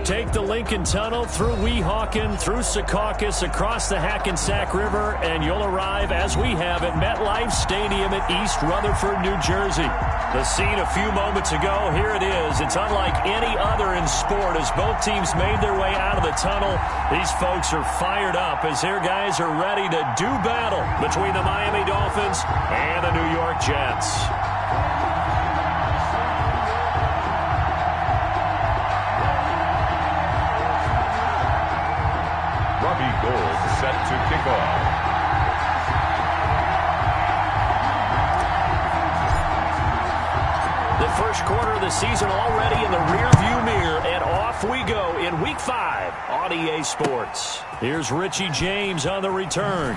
Take the Lincoln Tunnel through Weehawken, through Secaucus, across the Hackensack River, and you'll arrive, as we have, at MetLife Stadium at East Rutherford, New Jersey. The scene a few moments ago, here it is. It's unlike any other in sport as both teams made their way out of the tunnel. These folks are fired up as their guys are ready to do battle between the Miami Dolphins and the New York Jets. Gold set to kick off. The first quarter of the season already in the rearview mirror, and off we go in Week 5 on EA Sports. Here's Richie James on the return.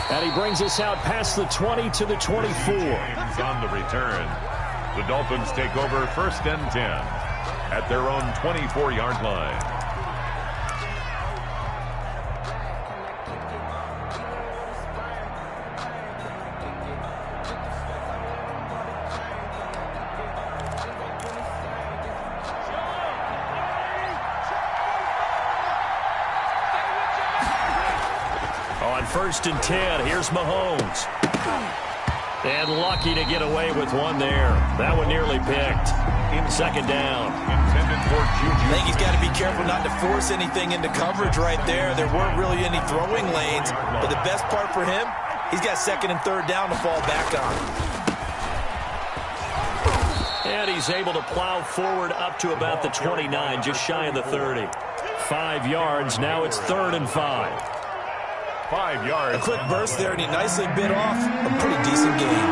And he brings us out past the 20 to the 24. James on the return. The Dolphins take over 1st and 10 at their own 24-yard line. On 1st and 10, here's Mahomes. And lucky to get away with one there. That one nearly picked. 2nd down. Intended for Juju. I think he's got to be careful not to force anything into coverage right there. There weren't really any throwing lanes. But the best part for him, he's got 2nd and 3rd down to fall back on. And he's able to plow forward up to about the 29, just shy of the 30. 5 yards. Now it's 3rd and 5. 5 yards. A quick burst there, and he nicely bit off a pretty decent gain.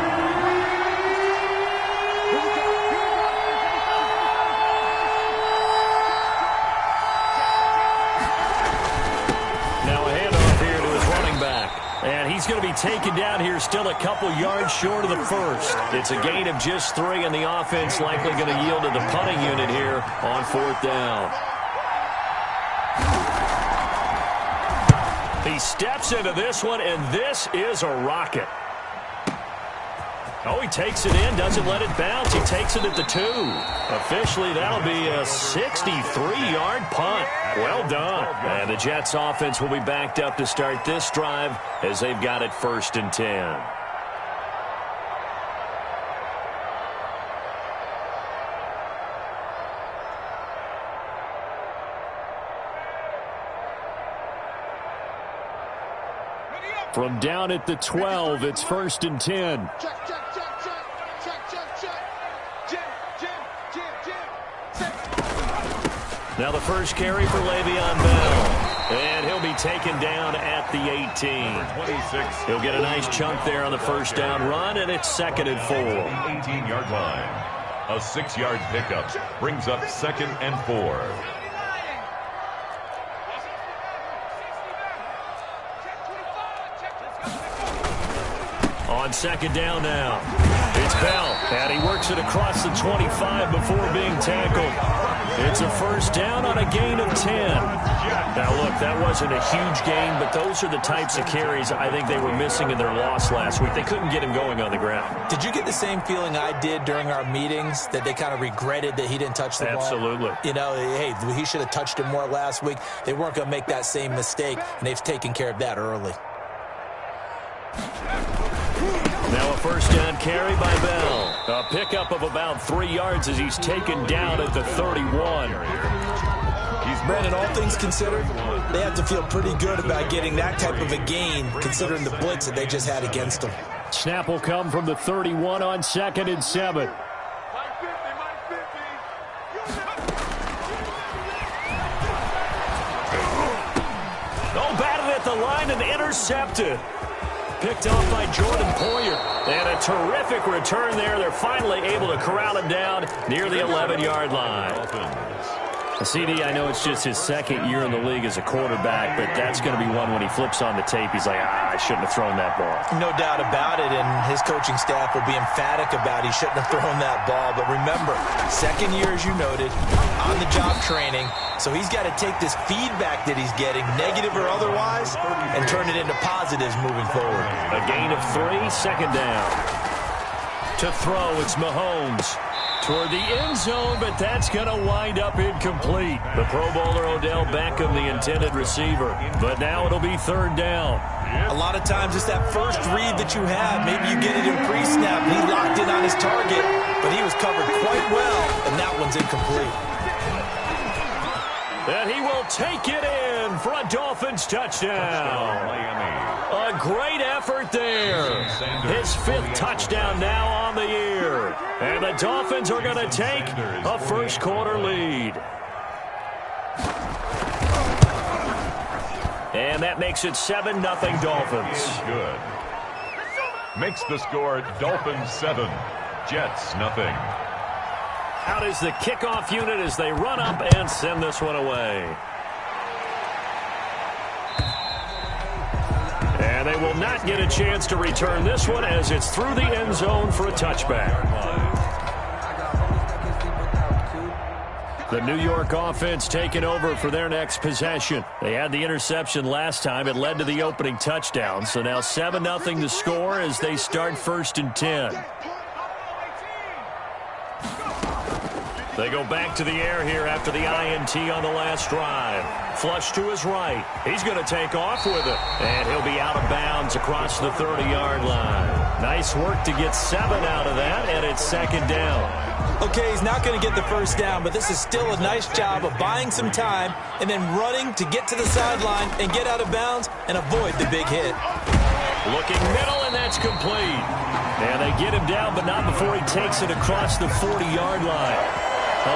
Now a handoff here to his running back. And he's going to be taken down here still a couple yards short of the first. It's a gain of just 3, and the offense likely going to yield to the punting unit here on 4th down. He steps into this one, and this is a rocket. Oh, he takes it in, doesn't let it bounce. He takes it at the 2. Officially, that'll be a 63-yard punt. Well done. And the Jets offense will be backed up to start this drive as they've got it 1st and 10. From down at the 12, it's 1st and 10. Now the first carry for Le'Veon Bell. And he'll be taken down at the 18. He'll get a nice chunk there on the 1st down run, and it's 2nd and 4. 18-yard line. A 6-yard pickup brings up 2nd and 4. On 2nd down now. It's Bell, and he works it across the 25 before being tackled. It's a 1st down on a gain of 10. Now, look, that wasn't a huge gain, but those are the types of carries I think they were missing in their loss last week. They couldn't get him going on the ground. Did you get the same feeling I did during our meetings, that they kind of regretted that he didn't touch the ball? Absolutely. You know, hey, he should have touched it more last week. They weren't going to make that same mistake, and they've taken care of that early. Now a 1st down carry by Bell. A pickup of about 3 yards as he's taken down at the 31. Brandon, all things considered, they have to feel pretty good about getting that type of a gain, considering the blitz that they just had against them. Snap will come from the 31 on 2nd and 7. Oh, batted at the line and intercepted. Picked off by Jordan Poyer. And a terrific return there. They're finally able to corral him down near the 11-yard line. CD, I know it's just his 2nd year in the league as a quarterback, but that's going to be one when he flips on the tape. He's like, I shouldn't have thrown that ball. No doubt about it, and his coaching staff will be emphatic about he shouldn't have thrown that ball. But remember, 2nd year, as you noted, on-the-job training, so he's got to take this feedback that he's getting, negative or otherwise, and turn it into positives moving forward. A gain of 3, 2nd down. To throw, it's Mahomes. Toward the end zone, but that's going to wind up incomplete. The Pro Bowler Odell Beckham, the intended receiver. But now it'll be third down. A lot of times it's that first read that you have. Maybe you get it in pre-snap, and he locked in on his target, but he was covered quite well, and that one's incomplete. And he will take it in for a Dolphins touchdown. A great effort there. His fifth touchdown now on the year. And the Dolphins are going to take a first quarter lead. And that makes it 7-0 Dolphins. Good. Makes the score Dolphins 7, Jets nothing. Out is the kickoff unit as they run up and send this one away. And they will not get a chance to return this one as it's through the end zone for a touchback. The New York offense taking over for their next possession. They had the interception last time. It led to the opening touchdown. So now 7-0 the score as they start 1st and 10. They go back to the air here after the INT on the last drive. Flush to his right. He's going to take off with it. And he'll be out of bounds across the 30-yard line. Nice work to get 7 out of that, and it's 2nd down. Okay, he's not going to get the first down, but this is still a nice job of buying some time and then running to get to the sideline and get out of bounds and avoid the big hit. Looking middle, and that's complete. And they get him down, but not before he takes it across the 40-yard line.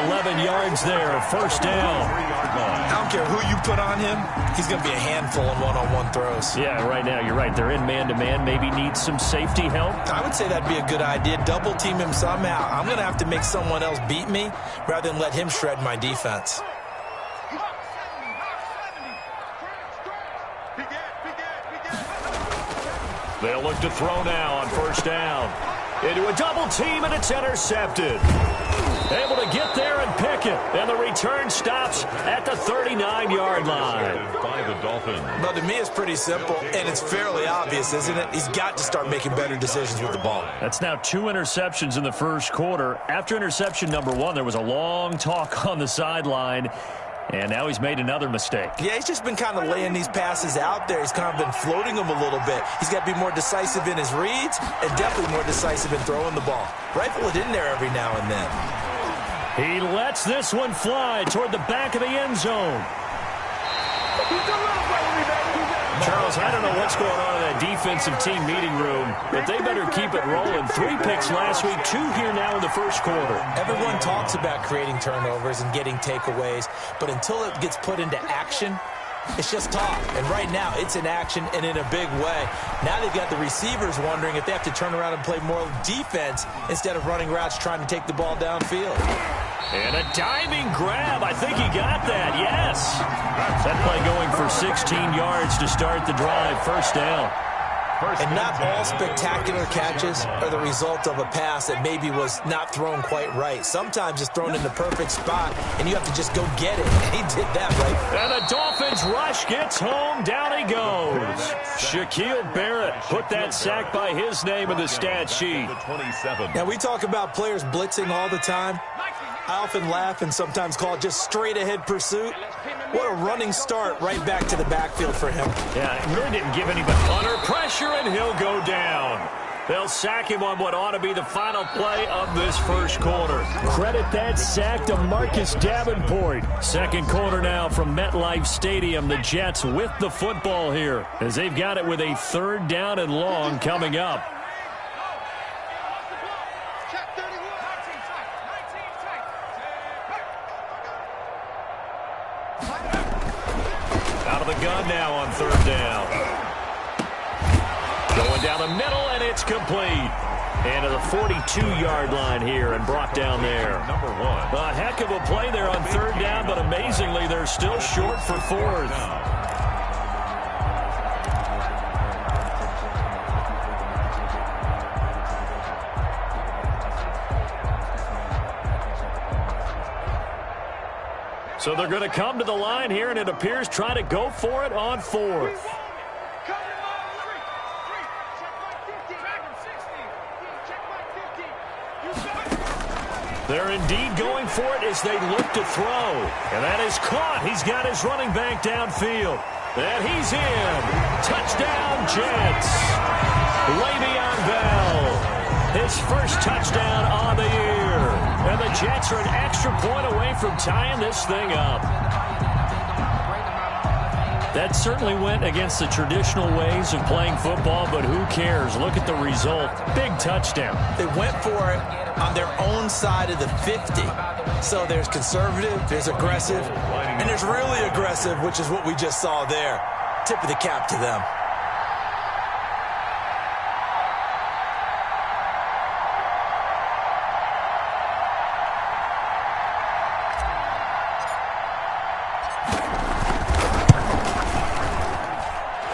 11 yards there, first down. I don't care who you put on him. He's going to be a handful in one-on-one throws. Yeah, right now, you're right. They're in man-to-man. Maybe need some safety help. I would say that'd be a good idea. Double team him somehow. I'm going to have to make someone else beat me rather than let him shred my defense. They'll look to throw now on first down. Into a double team, and it's intercepted. Able to get there and pick it. And the return stops at the 39-yard line. By the Dolphins. But to me, it's pretty simple, and it's fairly obvious, isn't it? He's got to start making better decisions with the ball. That's now 2 interceptions in the first quarter. After interception number 1, there was a long talk on the sideline. And now he's made another mistake. Yeah, he's just been kind of laying these passes out there. He's kind of been floating them a little bit. He's got to be more decisive in his reads and definitely more decisive in throwing the ball. Rifle it in there every now and then. He lets this one fly toward the back of the end zone. Charles, I don't know what's going on in that defensive team meeting room, but they better keep it rolling. 3 picks last week, 2 here now in the first quarter. Everyone talks about creating turnovers and getting takeaways, but until it gets put into action, it's just talk. And right now, it's in action and in a big way. Now they've got the receivers wondering if they have to turn around and play more defense instead of running routes trying to take the ball downfield. And a diving grab. I think he got that. Yes. That play going for 16 yards to start the drive. First down. And not all spectacular catches are the result of a pass that maybe was not thrown quite right. Sometimes it's thrown in the perfect spot, and you have to just go get it. And he did that right. And the Dolphins rush gets home. Down he goes. Shaquille Barrett put that sack by his name in the stat sheet. Now, we talk about players blitzing all the time. I often laugh and sometimes call it just straight-ahead pursuit. What a running start right back to the backfield for him. Yeah, he really didn't give anybody under pressure, and he'll go down. They'll sack him on what ought to be the final play of this first quarter. Credit that sack to Marcus Davenport. Second quarter now from MetLife Stadium. The Jets with the football here as they've got it with a 3rd down and long coming up. Out of the gun now on 3rd down. Going down the middle, and it's complete. And to the 42-yard line here and brought down there. Number 1. A heck of a play there on 3rd down, but amazingly, they're still short for 4th. So they're going to come to the line here, and it appears try to go for it on 4th. They're indeed going for it as they look to throw. And that is caught. He's got his running back downfield. And he's in. Touchdown, Jets. Le'Veon Bell. His first touchdown on the year. And the Jets are an extra point away from tying this thing up. That certainly went against the traditional ways of playing football, but who cares? Look at the result. Big touchdown. They went for it on their own side of the 50. So there's conservative, there's aggressive, and there's really aggressive, which is what we just saw there. Tip of the cap to them.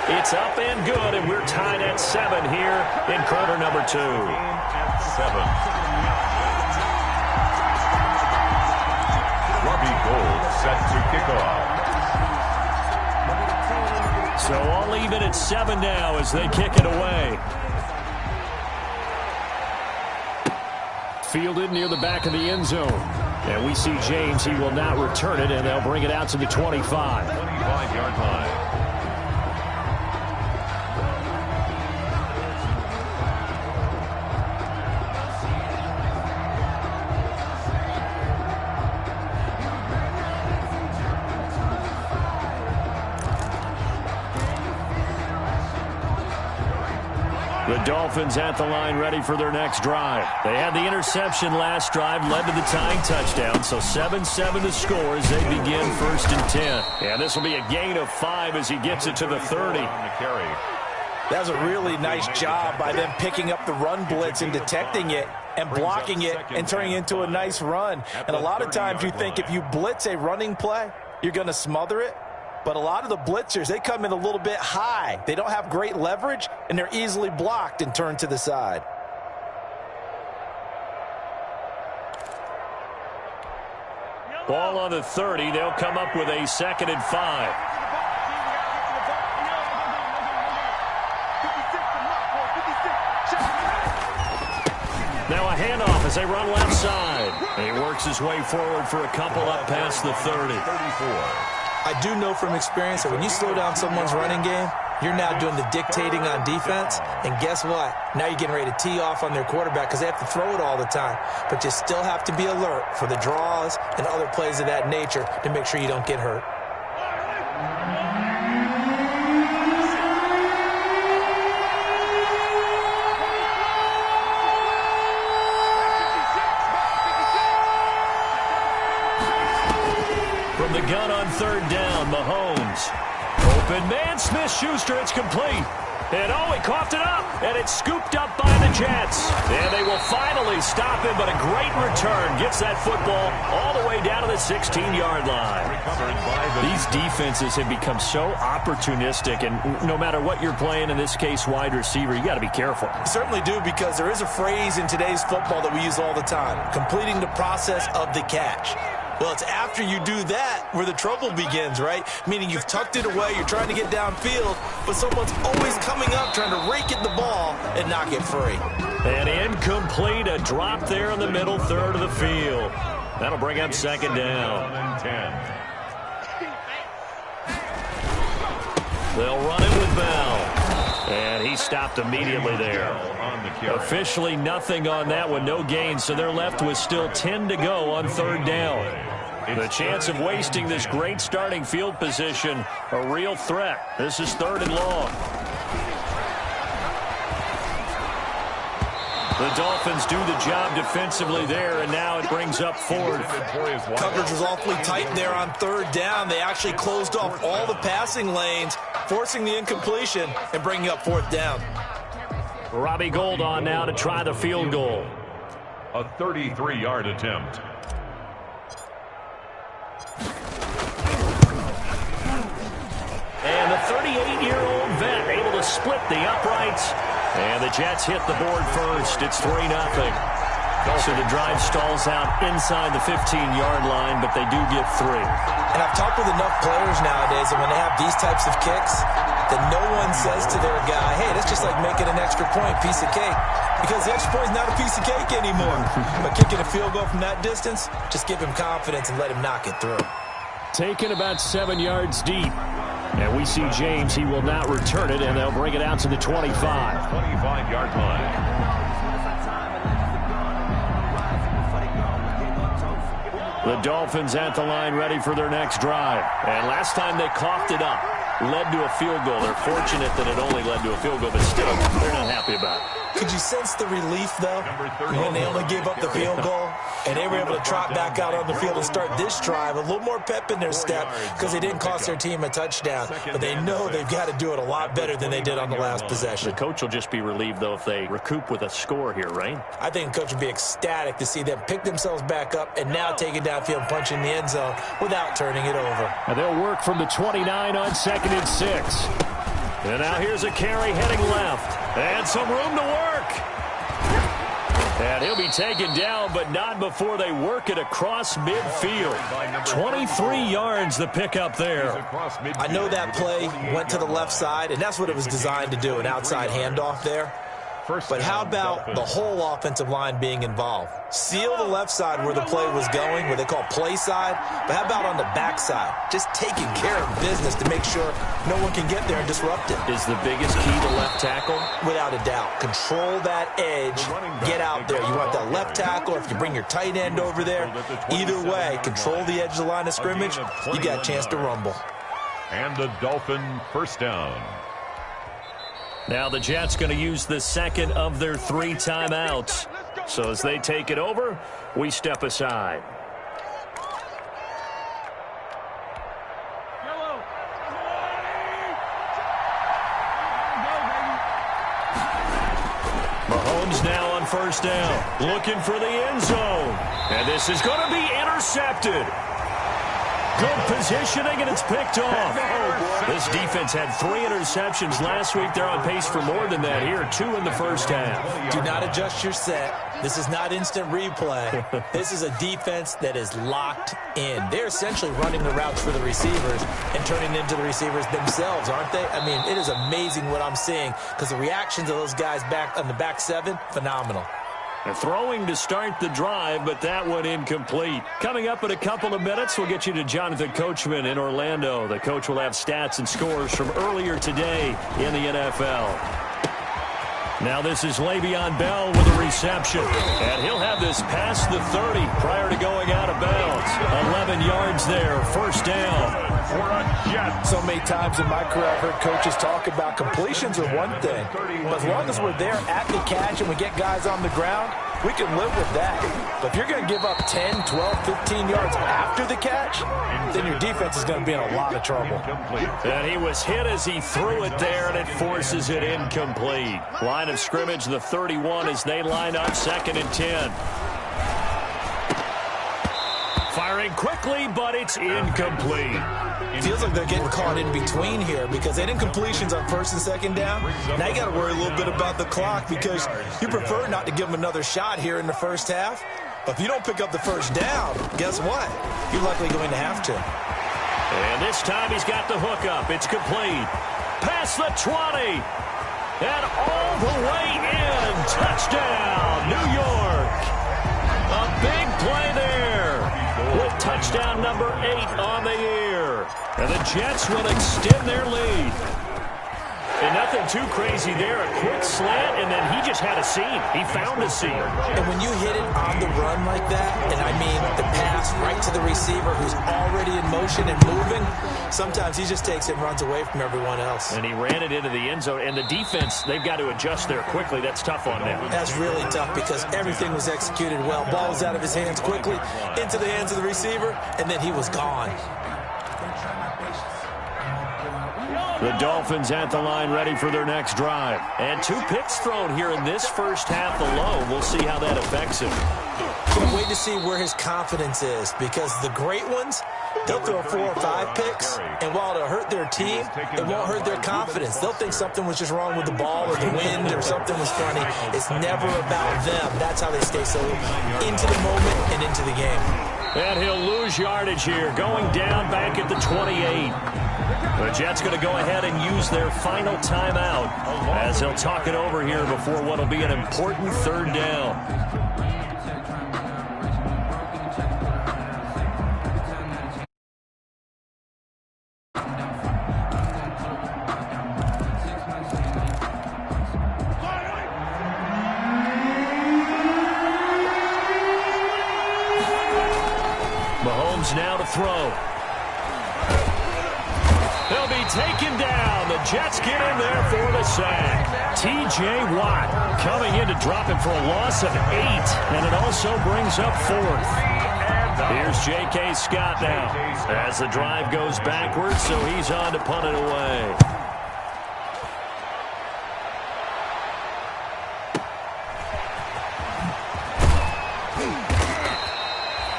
It's up and good, and we're tied at 7 here in quarter number 2. 7. Robbie Gould set to kick off. So all even at 7 now as they kick it away. Fielded near the back of the end zone. And we see James. He will not return it, and they'll bring it out to the 25. 25-yard line. The Dolphins at the line ready for their next drive. They had the interception last drive, led to the tying touchdown, so 7-7 to score as they begin 1st and 10. And this will be a gain of 5 as he gets it to the 30. That was a really nice job by them picking up the run blitz and detecting it and blocking it and turning it into a nice run. And a lot of times you think if you blitz a running play, you're going to smother it. But a lot of the blitzers, they come in a little bit high. They don't have great leverage, and they're easily blocked and turned to the side. Ball on the 30. They'll come up with a 2nd and 5. Now a handoff as they run left side. And he works his way forward for a couple up past the 30. 34. I do know from experience that when you slow down someone's running game, you're now doing the dictating on defense. And guess what? Now you're getting ready to tee off on their quarterback because they have to throw it all the time. But you still have to be alert for the draws and other plays of that nature to make sure you don't get hurt. From the gun on 3rd down, Mahomes. Open man, Smith-Schuster, it's complete. And oh, he coughed it up, and it's scooped up by the Jets. And they will finally stop him, but a great return gets that football all the way down to the 16-yard line. These defenses have become so opportunistic, and no matter what you're playing, in this case wide receiver, you got to be careful. You certainly do, because there is a phrase in today's football that we use all the time, completing the process of the catch. Well, it's after you do that where the trouble begins, right? Meaning you've tucked it away, you're trying to get downfield, but someone's always coming up trying to rake at the ball and knock it free. And incomplete, a drop there in the middle third of the field. That'll bring up 2nd down. 10. They'll run it with Bell. And he stopped immediately there. Officially nothing on that one, no gain, so they're left with still 10 to go on 3rd down. The chance of wasting this great starting field position, a real threat. This is 3rd and long. The Dolphins do the job defensively there, and now it brings up 4th. Coverage was awfully tight there on 3rd down. They actually closed off all the passing lanes, forcing the incompletion and bringing up 4th down. Robbie Gould on now to try the field goal. A 33-yard attempt. And the 38-year-old vet able to split the uprights. And the Jets hit the board first. It's 3-0. So the drive stalls out inside the 15-yard line, but they do get 3. And I've talked with enough players nowadays, and when they have these types of kicks, that no one says to their guy, hey, that's just like making an extra point, piece of cake. because the extra point is not a piece of cake anymore. But kicking a field goal from that distance, just give him confidence and let him knock it through. Taken about 7 yards deep. And we see James. He will not return it, and they'll bring it out to the 25. 25-yard line. The Dolphins at the line ready for their next drive. And last time they coughed it up, led to a field goal. They're fortunate that it only led to a field goal, but still, they're not happy about it. Could you sense the relief, though, when they only gave up the field goal and they were able to trot back out on the field and start this drive? A little more pep in their step because they didn't cost their team a touchdown, but they know they've got to do it a lot better than they did on the last possession. The coach will just be relieved, though, if they recoup with a score here, right? I think the coach would be ecstatic to see them pick themselves back up and now take it downfield and punch in the end zone without turning it over. And they'll work from the 29 on 2nd and 6. And now here's a carry heading left. And some room to work. And he'll be taken down, but not before they work it across midfield. 23 yards the pickup there. I know that play went to the left side, and that's what it was designed to do, an outside handoff there. But how about the whole offensive line being involved? Seal the left side where the play was going, what they call play side. But how about on the back side? Just taking care of business to make sure no one can get there and disrupt it. Is the biggest key to left tackle? Without a doubt. Control that edge. Get out there. You want that left tackle, or if you bring your tight end over there. Either way, control the edge of the line of scrimmage. You got a chance to rumble. And the Dolphin first down. Now the Jets going to use the second of their 3 timeouts. So as they take it over, we step aside. Mahomes now on first down, looking for the end zone. And this is going to be intercepted. Good positioning, and it's picked off. This defense had 3 interceptions last week. They're on pace for more than that here, 2 in the first half. Do not adjust your set. This is not instant replay. This is a defense that is locked in. They're essentially running the routes for the receivers and turning into the receivers themselves, aren't they? I mean, it is amazing what I'm seeing because the reactions of those guys back on the back 7, phenomenal. And throwing to start the drive, but that one incomplete. Coming up in a couple of minutes, we'll get you to Jonathan Coachman in Orlando. The coach will have stats and scores from earlier today in the NFL. Now this is Le'Veon Bell with a reception. And he'll have this past the 30 prior to going out of bounds. 11 yards there, first down. So many times in my career I've heard coaches talk about completions are one thing, but as long as we're there at the catch and we get guys on the ground, we can live with that. But if you're going to give up 10, 12, 15 yards after the catch, then your defense is going to be in a lot of trouble. And he was hit as he threw it there, and it forces it incomplete. Line of scrimmage, the 31, as they line up 2nd and 10. Firing quickly, but it's incomplete. Feels like they're getting caught in between here because they didn't completions on 1st and 2nd down. Now you got to worry a little bit about the clock because you prefer not to give them another shot here in the first half. But if you don't pick up the first down, guess what? You're likely going to have to. And this time he's got the hook up. It's complete. Past the 20. And all the way in. Touchdown, New York. A big play there with touchdown number 8 on the year. And the Jets will extend their lead. And nothing too crazy there. A quick slant, and then he just had a seam. He found a seam. And when you hit it on the run like that, and I mean the pass right to the receiver who's already in motion and moving, sometimes he just takes it and runs away from everyone else. And he ran it into the end zone. And the defense, they've got to adjust there quickly. That's tough on them. That's really tough because everything was executed well. Ball was out of his hands quickly, into the hands of the receiver, and then he was gone. The Dolphins at the line ready for their next drive. And 2 picks thrown here in this first half alone. We'll see how that affects him. Can't wait to see where his confidence is because the great ones, they'll throw 4 or 5 picks, and while it'll hurt their team, it won't hurt their confidence. They'll think something was just wrong with the ball or the wind or something was funny. It's never about them. That's how they stay so into the moment and into the game. And he'll lose yardage here, going down back at the 28. The Jets going to go ahead and use their final timeout as they'll talk it over here before what will be an important third down. Mahomes now to throw. He'll be taken down. The Jets get in there for the sack. T.J. Watt coming in to drop him for a loss of 8, and it also brings up 4th. Here's J.K. Scott now as the drive goes backwards, so he's on to punt it away.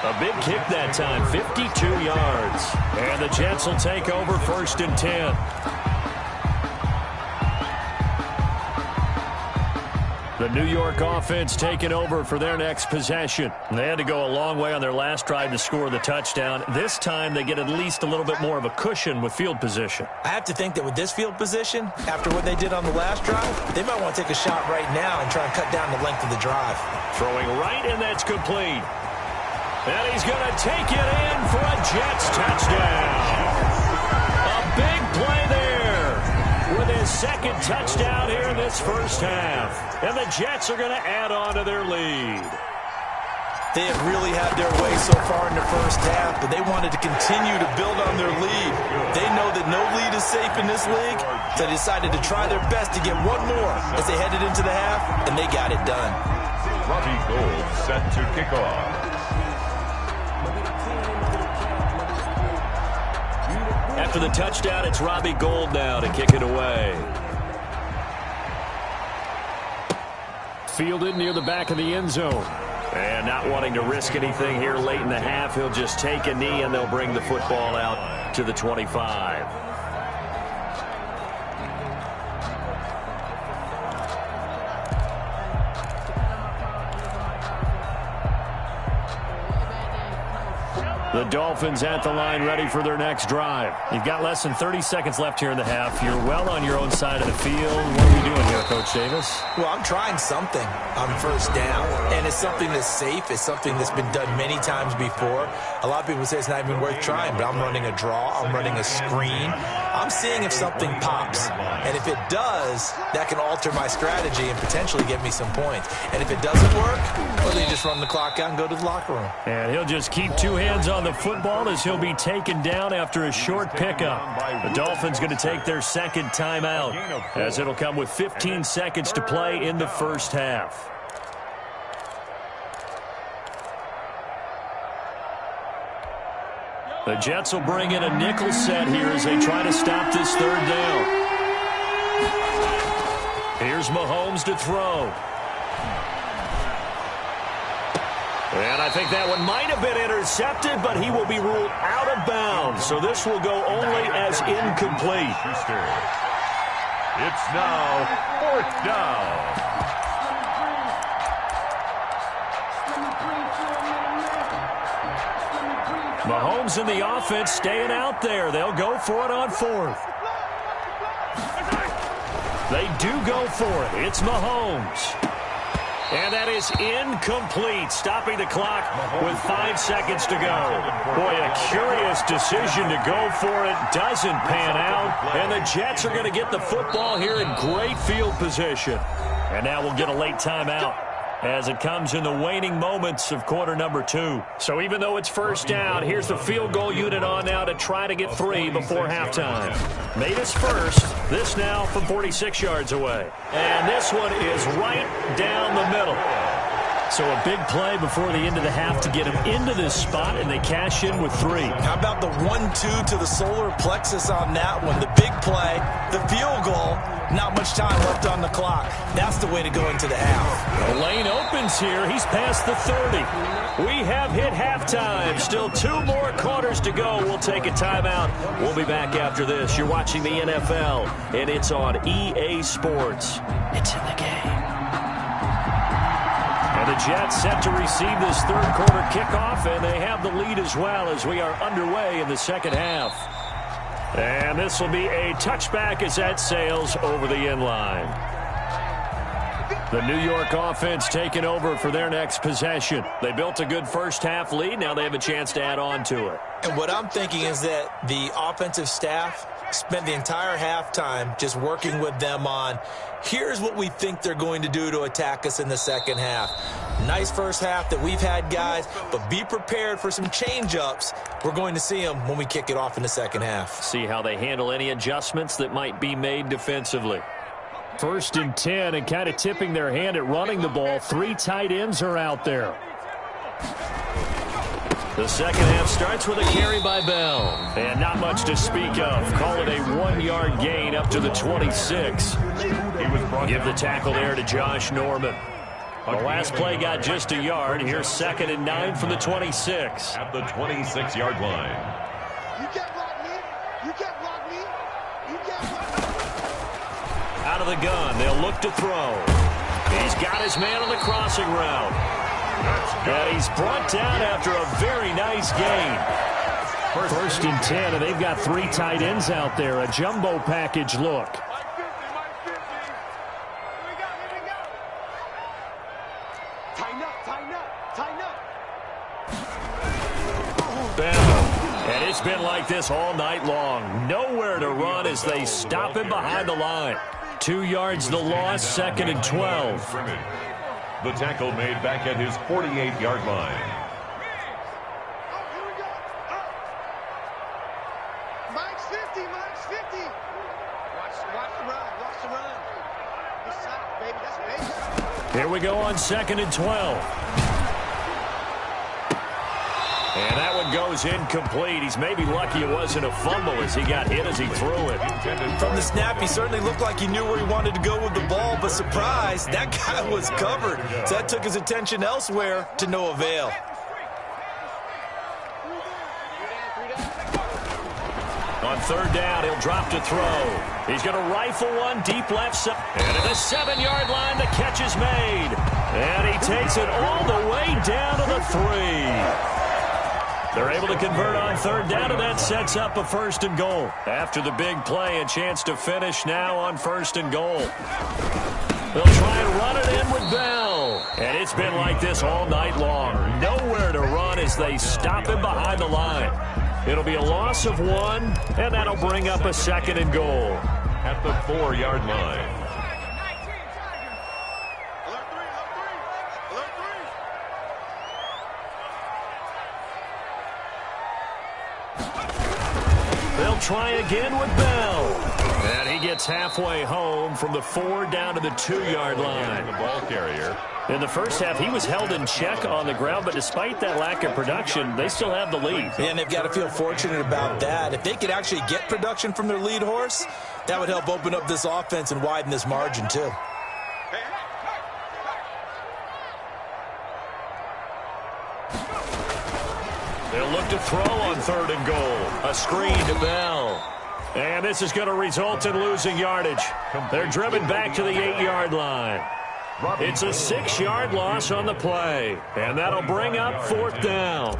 A big kick that time, 52 yards. And the Jets will take over 1st and 10. The New York offense taking over for their next possession. They had to go a long way on their last drive to score the touchdown. This time they get at least a little bit more of a cushion with field position. I have to think that with this field position, after what they did on the last drive, they might want to take a shot right now and try and cut down the length of the drive. Throwing right, and that's complete. And he's going to take it in for a Jets touchdown. A big play there with his second touchdown here in this first half. And the Jets are going to add on to their lead. They have really had their way so far in the first half, but they wanted to continue to build on their lead. They know that no lead is safe in this league, so they decided to try their best to get one more as they headed into the half, and they got it done. Robbie Gould set to kick off. After the touchdown, it's Robbie Gould now to kick it away. Fielded near the back of the end zone. And not wanting to risk anything here late in the half, he'll just take a knee and they'll bring the football out to the 25. The Dolphins at the line ready for their next drive. You've got less than 30 seconds left here in the half. You're well on your own side of the field. What are we doing here, Coach Davis? Well, I'm trying something on first down, and it's something that's safe. It's something that's been done many times before. A lot of people say it's not even worth trying, but I'm running a draw. I'm running a screen. I'm seeing if something pops, and if it does, that can alter my strategy and potentially get me some points. And if it doesn't work, well, then you just run the clock out and go to the locker room. And he'll just keep two hands on the football as he'll be taken down after a short pickup. The Dolphins going to take their second timeout as it'll come with 15 seconds to play in the first half. The Jets will bring in a nickel set here as they try to stop this third down. Here's Mahomes to throw. And I think that one might have been intercepted, but he will be ruled out of bounds. So this will go only as incomplete. It's now 4th down. Mahomes and the offense staying out there. They'll go for it on 4th. They do go for it. It's Mahomes. And that is incomplete, stopping the clock with 5 seconds to go. Boy, a curious decision to go for it. Doesn't pan out. And the Jets are going to get the football here in great field position. And now we'll get a late timeout as it comes in the waning moments of quarter number 2. So even though it's first down, here's the field goal unit on now to try to get 3 before halftime. Made his first. This now from 46 yards away. And this one is right down the middle. So a big play before the end of the half to get him into this spot, and they cash in with 3. How about the 1-2 to the solar plexus on that one? The big play, the field goal, not much time left on the clock. That's the way to go into the half. The lane opens here. He's past the 30. We have hit halftime. Still 2 more quarters to go. We'll take a timeout. We'll be back after this. You're watching the NFL, and it's on EA Sports. It's in the game. And Jets set to receive this third quarter kickoff, and they have the lead as well as we are underway in the second half. And this will be a touchback as that sails over the end line. The New York offense taking over for their next possession. They built a good first half lead. Now they have a chance to add on to it. And what I'm thinking is that the offensive staff spent the entire halftime just working with them on, here's what we think they're going to do to attack us in the second half. Nice first half that we've had, guys, but be prepared for some change-ups. We're going to see them when we kick it off in the second half. See how they handle any adjustments that might be made defensively. 1st and 10, and kind of tipping their hand at running the ball. 3 tight ends are out there. The second half starts with a carry by Bell. And not much to speak of. Call it a 1-yard gain up to the 26. Give the tackle there to Josh Norman. The last play got just a yard. Here's 2nd and 9 from the 26. At the 26-yard line. You can't block me. You can't block me. You can't block me. Out of the gun, they'll look to throw. He's got his man on the crossing route. And he's brought down after a very nice gain. 1st and 10, and they've got 3 tight ends out there. A jumbo package look. Tighten up, tighten up, tighten up. Bell. And it's been like this all night long. Nowhere to run as they stop him behind the line. 2 yards the loss, 2nd and 12. The tackle made back at his 48-yard line. Oh, here we go. Mike's 50, Mike's 50. Watch the run, watch the run. Good shot, baby, that's baby. Here we go on 2nd and 12. And that one goes incomplete. He's maybe lucky it wasn't a fumble as he got hit as he threw it. From the snap, he certainly looked like he knew where he wanted to go with the ball, but surprise, that guy was covered. So that took his attention elsewhere to no avail. On 3rd down, he'll drop to throw. He's going to rifle one deep left side. And at the 7-yard line, the catch is made. And he takes it all the way down to the 3. They're able to convert on 3rd down, and that sets up a 1st and goal. After the big play, a chance to finish now on 1st and goal. They'll try and run it in with Bell. And it's been like this all night long. Nowhere to run as they stop him behind the line. It'll be a loss of 1, and that'll bring up a 2nd and goal. At the 4-yard line. They'll try again with Bell. And he gets halfway home from the 4 down to the 2-yard line. The ball carrier. In the first half, he was held in check on the ground, but despite that lack of production, they still have the lead. And they've got to feel fortunate about that. If they could actually get production from their lead horse, that would help open up this offense and widen this margin too. They'll look to throw on 3rd and goal. A screen to Bell. And this is going to result in losing yardage. They're driven back to the 8-yard line. It's a 6-yard loss on the play. And that'll bring up 4th down.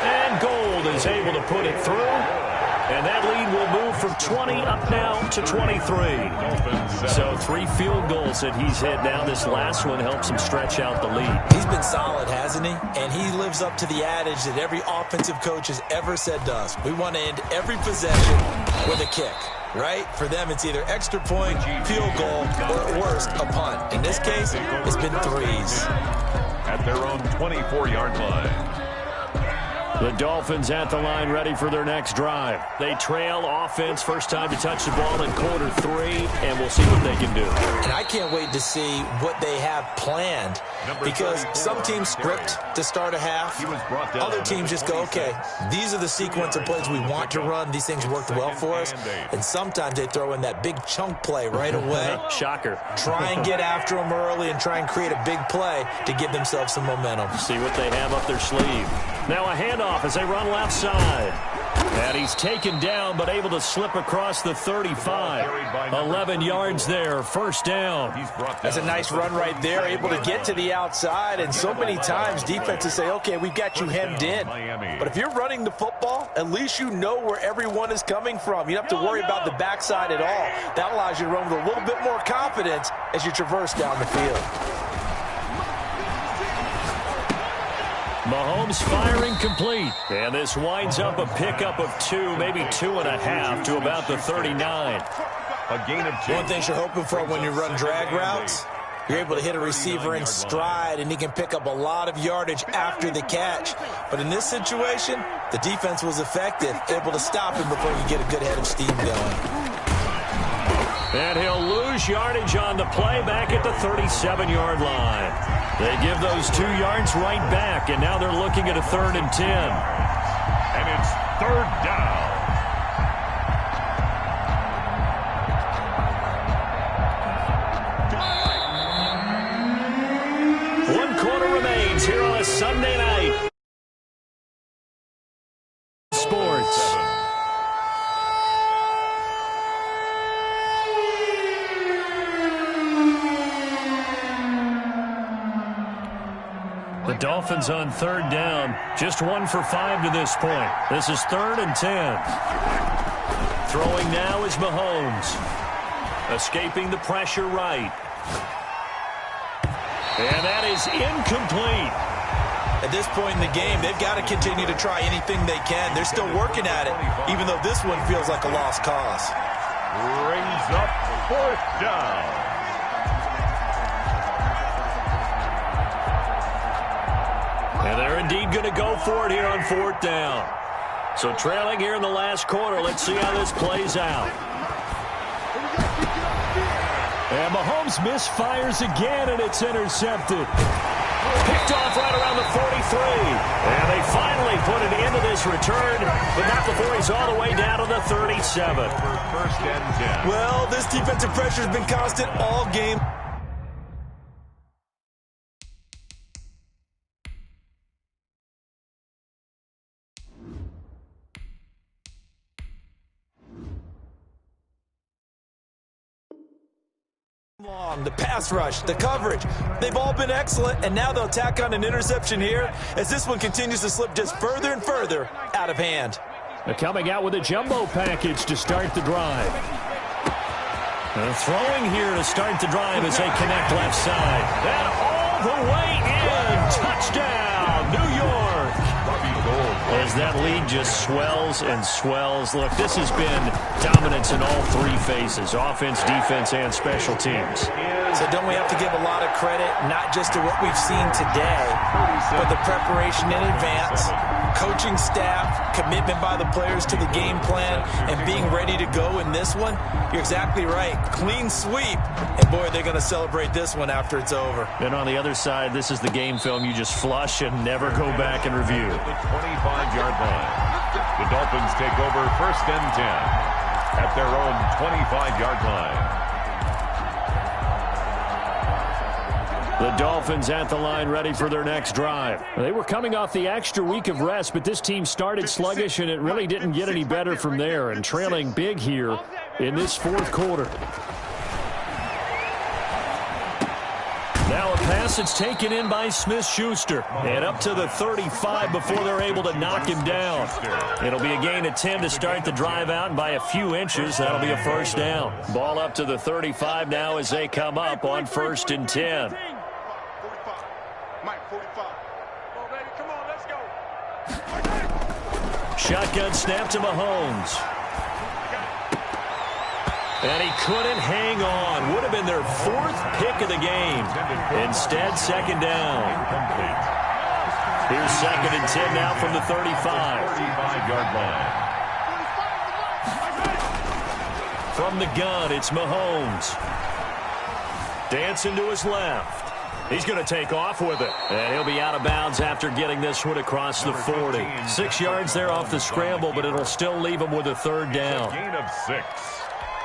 And Gold is able to put it through. And that lead will move from 20 up now to 23. So 3 field goals that he's hit now. This last one helps him stretch out the lead. He's been solid, hasn't he? And he lives up to the adage that every offensive coach has ever said to us. We want to end every possession with a kick, right? For them, it's either extra point, field goal, or at worst, a punt. In this case, it's been 3s. At their own 24-yard line. The Dolphins at the line ready for their next drive. They trail offense, first time to touch the ball in quarter 3, and we'll see what they can do. And I can't wait to see what they have planned, because some teams script to start a half. Other teams just go, okay, these are the sequence of plays we want to run. These things worked well for us. And sometimes they throw in that big chunk play right away. Shocker. Try and get after them early and try and create a big play to give themselves some momentum. See what they have up their sleeve. Now a handoff as they run left side. And he's taken down, but able to slip across the 35. 11 yards there, first down. That's a nice run right there, able to get to the outside. And so many times defenses say, okay, we've got you hemmed in. But if you're running the football, at least you know where everyone is coming from. You don't have to worry about the backside at all. That allows you to run with a little bit more confidence as you traverse down the field. Mahomes firing complete. And this winds up a pickup of 2, maybe 2.5 to about the 39. A gain of 2. One thing you're hoping for when you run drag routes, you're able to hit a receiver in stride, and he can pick up a lot of yardage after the catch. But in this situation, the defense was effective, able to stop him before you get a good head of steam going. And he'll lose yardage on the play back at the 37-yard line. They give those 2 yards right back, and now they're looking at a 3rd and 10. And it's 3rd down. One quarter remains here on a Sunday night. Sports. The Dolphins on 3rd down. Just 1 for 5 to this point. This is 3rd and 10. Throwing now is Mahomes. Escaping the pressure right. And that is incomplete. At this point in the game, they've got to continue to try anything they can. They're still working at it, even though this one feels like a lost cause. Brings up 4th down. And they're indeed going to go for it here on 4th down. So trailing here in the last quarter. Let's see how this plays out. And Mahomes misfires again, and it's intercepted. Picked off right around the 43. And they finally put an end to this return, but not before he's all the way down to the 37. First and 10. Well, this defensive pressure has been constant all game. The pass rush, the coverage, they've all been excellent, and now they'll tack on an interception here as this one continues to slip just further and further out of hand. They're coming out with a jumbo package to start the drive. And throwing here to start the drive as they connect left side. And all the way in. Touchdown, New York. As that lead just swells and swells. Look, this has been dominance in all 3 phases, offense, defense, and special teams. So don't we have to give a lot of credit, not just to what we've seen today, but the preparation in advance, coaching staff, commitment by the players to the game plan, and being ready to go in this one? You're exactly right. Clean sweep. And, boy, they're going to celebrate this one after it's over. And on the other side, this is the game film you just flush and never go back and review. The 25-yard line. The Dolphins take over 1st and 10 at their own 25-yard line. The Dolphins at the line ready for their next drive. They were coming off the extra week of rest, but this team started sluggish, and it really didn't get any better from there, and trailing big here in this 4th quarter. Now a pass that's taken in by Smith-Schuster, and up to the 35 before they're able to knock him down. It'll be a gain of 10 to start the drive out, and by a few inches, that'll be a 1st down. Ball up to the 35 now as they come up on 1st and 10. Shotgun snap to Mahomes. And he couldn't hang on. Would have been their 4th pick of the game. Instead, 2nd down. Here's 2nd and 10 now from the 35. 35-yard line. From the gun, it's Mahomes. Dancing to his left. He's going to take off with it. And he'll be out of bounds after getting this one across the 40. 6 yards there off the scramble, but it'll still leave him with a 3rd down. Gain of 6.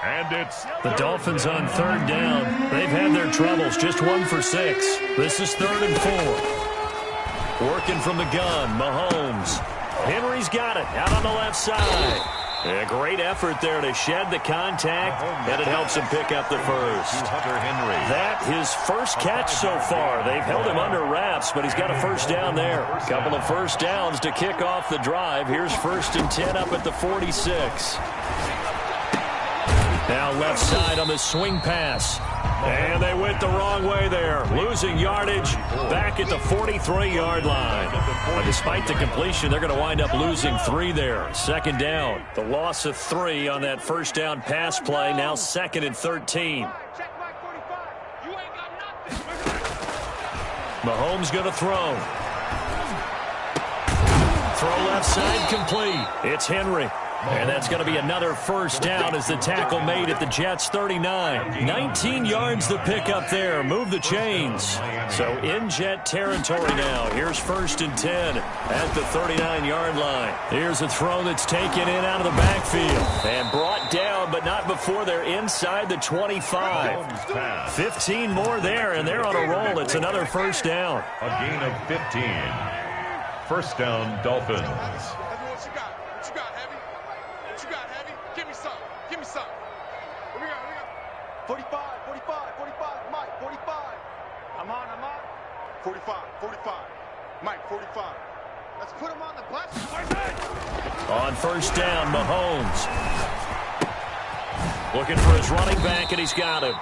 And it's the Dolphins on 3rd down. They've had their troubles. Just 1 for 6. This is 3rd and 4. Working from the gun, Mahomes. Henry's got it out on the left side. A great effort there to shed the contact, and it helps him pick up the first. That his first catch so far. They've held him under wraps, but he's got a first down there. A couple of first downs to kick off the drive. Here's 1st and 10 up at the 46. Now left side on the swing pass. And they went the wrong way there. Losing yardage back at the 43-yard line. But despite the completion, they're going to wind up losing 3 there. 2nd down. The loss of 3 on that first down pass play. Now 2nd and 13. Mahomes going to throw. Throw left side complete. It's Henry. And that's going to be another first down as the tackle made at the Jets' 39. 19 yards the pick up there. Move the chains. So in Jet territory now. Here's 1st and 10 at the 39-yard line. Here's a throw that's taken in out of the backfield. And brought down, but not before they're inside the 25. 15 more there, and they're on a roll. It's another first down. A gain of 15. First down, Dolphins. Give me some. 45, Mike, 45. I'm on. 45. Mike, 45. Let's put him on the bus. On first down, Mahomes. Looking for his running back, and he's got him.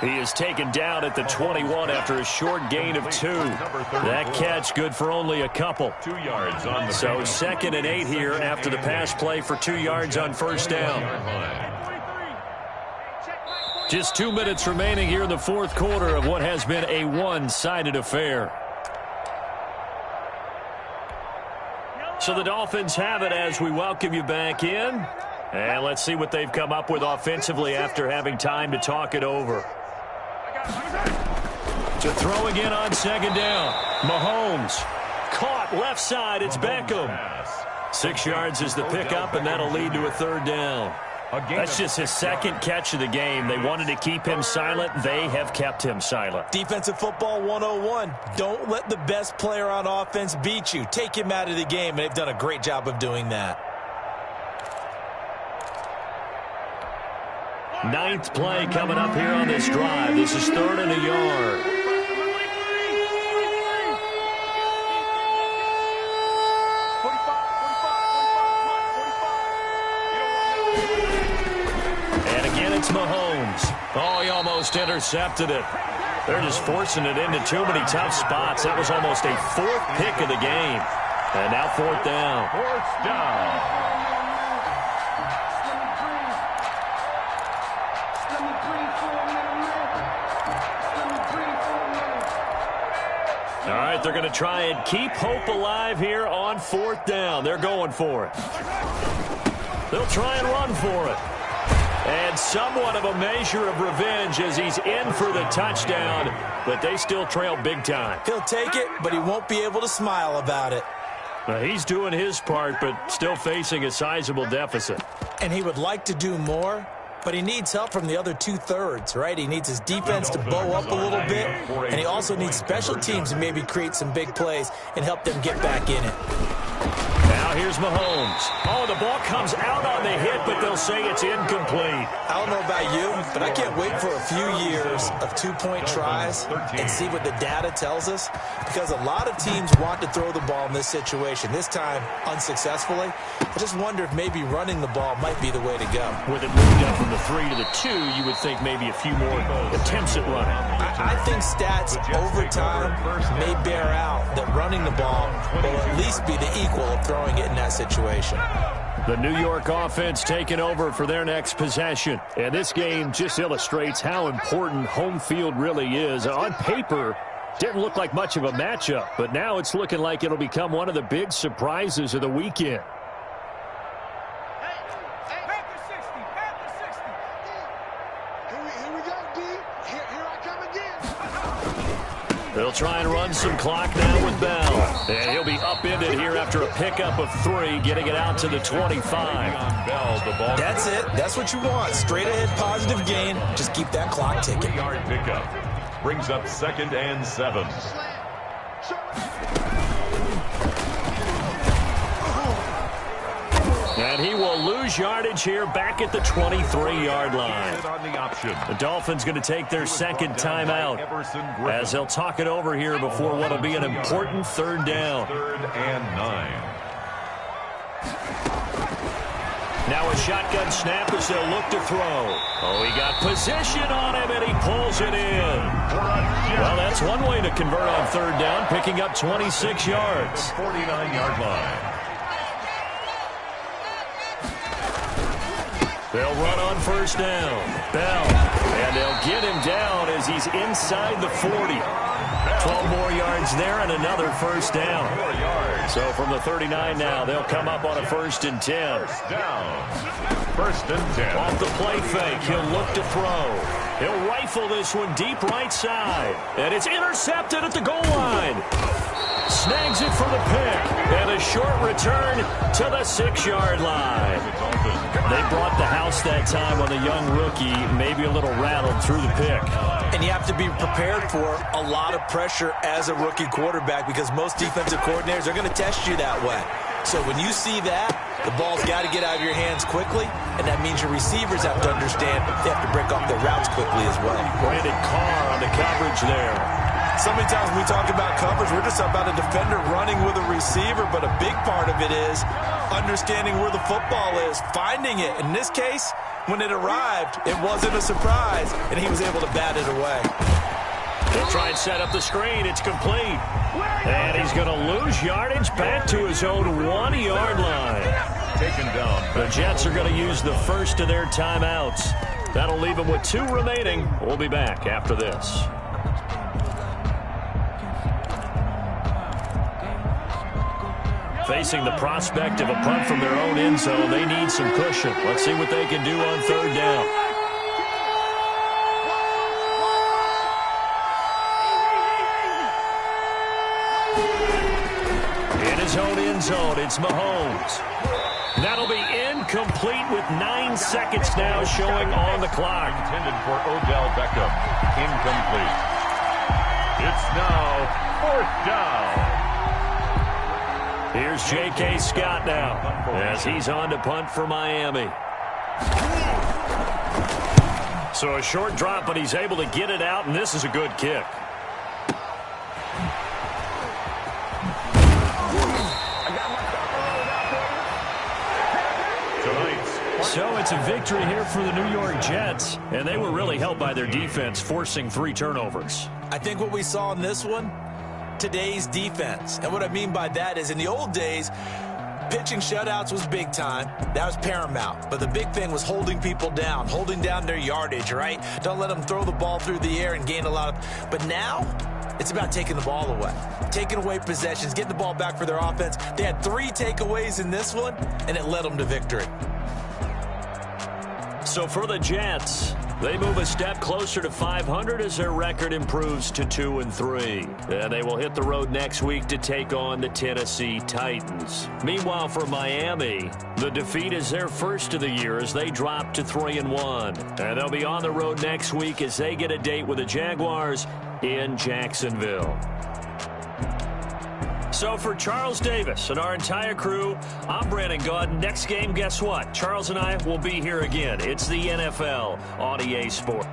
He is taken down at the 21 after a short gain of 2. That catch good for only a couple. 2 yards on the So 2nd and 8 here after the pass play for 2 yards on first down. Just 2 minutes remaining here in the 4th quarter of what has been a one-sided affair. So the Dolphins have it as we welcome you back in. And let's see what they've come up with offensively after having time to talk it over. To throw again on 2nd down. Mahomes caught left side. It's Beckham. 6 yards is the pickup, and that'll lead to a 3rd down. That's just his 2nd catch of the game. They wanted to keep him silent. They have kept him silent. Defensive football 101. Don't let the best player on offense beat you. Take him out of the game, and they've done a great job of doing that. 9th play coming up here on this drive. This is 3rd and a yard. And again, it's Mahomes. Oh, he almost intercepted it. They're just forcing it into too many tough spots. That was almost a 4th pick of the game. And now 4th down. 4th down. All right, they're going to try and keep hope alive here on 4th down. They're going for it. They'll try and run for it. And somewhat of a measure of revenge as he's in for the touchdown, but they still trail big time. He'll take it, but he won't be able to smile about it. Now, he's doing his part, but still facing a sizable deficit. And he would like to do more, but he needs help from the other 2/3, right? He needs his defense to bow up a little bit, and he also needs special teams to maybe create some big plays and help them get back in it. Now here's Mahomes. Oh, the ball comes out on the hit, but they'll say it's incomplete. I don't know about you, but I can't wait for a few years of 2-point tries and see what the data tells us, because a lot of teams want to throw the ball in this situation, this time unsuccessfully. I just wonder if maybe running the ball might be the way to go. With it moved up from the 3 to the 2, you would think maybe a few more attempts at running. I think stats over time may bear out that running the ball will at least be the equal of throwing it in that situation. The New York offense taking over for their next possession. And this game just illustrates how important home field really is. On paper, didn't look like much of a matchup, but now it's looking like it'll become one of the big surprises of the weekend. They'll try and run some clock now with Bell. And he'll be upended here after a pickup of 3, getting it out to the 25. That's it. That's what you want. Straight ahead positive gain. Just keep that clock ticking. Yard pickup brings up 2nd and 7. And he will lose yardage here back at the 23-yard line. The Dolphins going to take their second timeout as they'll talk it over here before what will be an important third down. 3rd and 9. Now a shotgun snap as they'll look to throw. Oh, he got position on him, and he pulls it in. Well, that's one way to convert on third down, picking up 26 yards. 49-yard line. They'll run on first down. Bell. And they'll get him down as he's inside the 40. 12 more yards there and another first down. 4 yards. So from the 39 now, they'll come up on a 1st and 10. First down. 1st and 10. Off the play fake, he'll look to throw. He'll rifle this one deep right side. And it's intercepted at the goal line. Snags it for the pick. And a short return to the 6-yard line. They brought the house that time on the young rookie, maybe a little rattled through the pick. And you have to be prepared for a lot of pressure as a rookie quarterback because most defensive coordinators are going to test you that way. So when you see that, the ball's got to get out of your hands quickly, and that means your receivers have to understand they have to break off their routes quickly as well. Brandon Carr on the coverage there. So many times when we talk about coverage, we're just about a defender running with a receiver, but a big part of it is understanding where the football is, finding it. In this case, when it arrived, it wasn't a surprise, and he was able to bat it away. They'll try and set up the screen. It's complete. And he's going to lose yardage back to his own 1-yard line. Taken down. The Jets are going to use the first of their timeouts. That'll leave them with 2 remaining. We'll be back after this. Facing the prospect of a punt from their own end zone, they need some cushion. Let's see what they can do on third down. In his own end zone, it's Mahomes. That'll be incomplete with 9 seconds now showing on the clock. Intended for Odell Beckham. Incomplete. It's now 4th down. Here's J.K. Scott now as he's on to punt for Miami. So a short drop, but he's able to get it out, and this is a good kick. So it's a victory here for the New York Jets, and they were really helped by their defense, forcing 3 turnovers. I think what we saw in this one, today's defense. And what I mean by that is in the old days, pitching shutouts was big time. That was paramount. But the big thing was holding people down, holding down their yardage, right? Don't let them throw the ball through the air and gain a lot of... But now, it's about taking the ball away. Taking away possessions, getting the ball back for their offense. They had 3 takeaways in this one, and it led them to victory. So for the Jets, they move a step closer to 500 as their record improves to 2-3. And they will hit the road next week to take on the Tennessee Titans. Meanwhile, for Miami, the defeat is their first of the year as they drop to 3-1. And they'll be on the road next week as they get a date with the Jaguars in Jacksonville. So for Charles Davis and our entire crew, I'm Brandon Gaudin. Next game, guess what? Charles and I will be here again. It's the NFL on EA Sports.